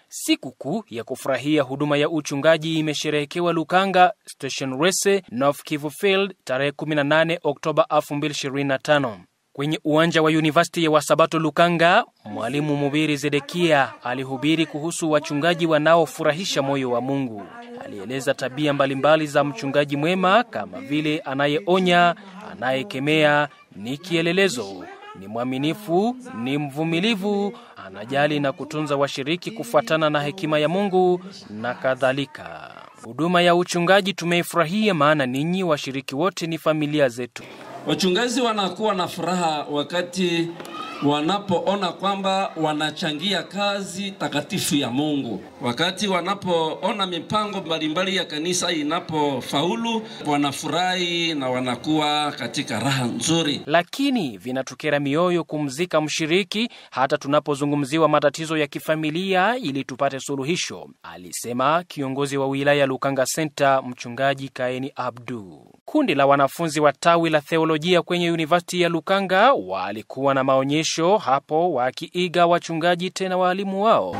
Sikukuu ya kufurahia huduma ya uchungaji imesherehekewa Lukanga, Station Rese, North Kivu Field, tarehe 18 Oktoba 2025. Kwenye uwanja wa University ya Wasabato Lukanga, mwalimu mhubiri Zedekia alihubiri kuhusu wachungaji wanaofurahisha moyo wa Mungu. Alieleza tabia mbalimbali za mchungaji mwema kama vile anayeonya, anayekemea, ni kielelezo, ni mwaminifu, ni mvumilivu, anajali na kutunza washiriki kufuatana na hekima ya Mungu na kadhalika. Huduma ya uchungaji tumeifurahia maana ninyi washiriki wote ni familia zetu. Wachungaji wanakuwa na furaha wakati wanapoona kwamba wanachangia kazi takatifu ya Mungu. Wakati wanapoona mipango mbalimbali ya kanisa inapofaulu, wanafurahi na wanakuwa katika raha nzuri. Lakini vinatukera mioyo kumzika mshiriki hata tunapozungumziwa matatizo ya kifamilia ili tupate suluhisho, alisema kiongozi wa wilaya Lukanga Center, mchungaji Kaeni Abdu. Kundi la wanafunzi wa tawi la theolojia kwenye University ya Lukanga walikuwa na maonyesho hapo wakiiga wachungaji tena walimu wao.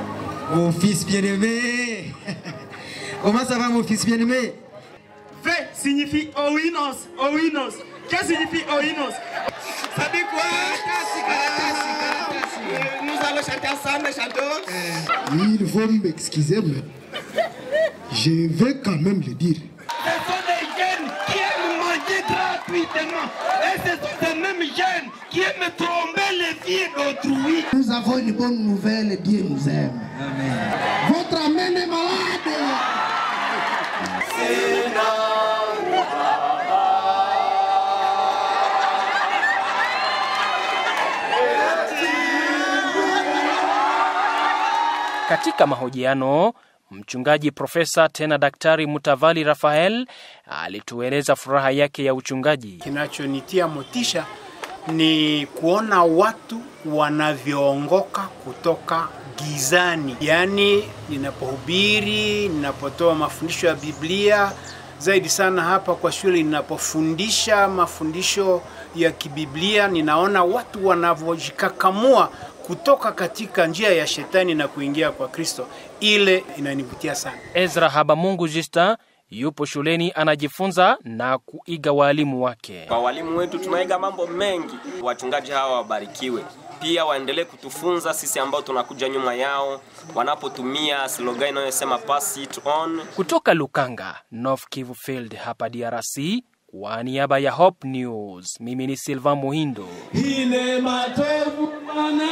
Mon fils bien-aimé. Comment ça va mon fils bien-aimé? Fait signifie oinos, oinos. Qu'est-ce que signifie oinos? Ça dit quoi? Nous allons chanter ensemble, chantons. Il faut m'excuser, mais je vais quand même le dire. Ce sont des jeunes qui aiment manger gratuitement. Et ce sont ces mêmes jeunes qui aiment tromper les filles d'autrui. Nous avons une bonne nouvelle, Dieu nous aime. Amen. Votre amène est malade. Katika mahojiano, mchungaji Profesa tena Daktari Mutavali Rafael alitueleza furaha yake ya uchungaji. Kinachonitia motisha ni kuona watu wanavyoongoka kutoka gizani. Yaani ninapohubiri, ninapotoa mafundisho ya Biblia, zaidi sana hapa kwa shule ninapofundisha mafundisho ya kibiblia, ninaona watu wanavyojikakamua kutoka katika njia ya shetani na kuingia kwa Kristo. Ile inanivutia sana. Ezra Habamungu Justin yupo shuleni anajifunza na kuiga walimu wake. Kwa walimu wetu tunaiga mambo mengi. Wachungaji hawa wabarikiwe. Pia waendelee kutufunza sisi ambao tunakuja nyuma yao wanapotumia slogan inayosema pass it on. Kutoka Lukanga, North Kivu Field hapa DRC, kwa niaba ya Hope News, mimi ni Silva Muhindo. Ile matovu mana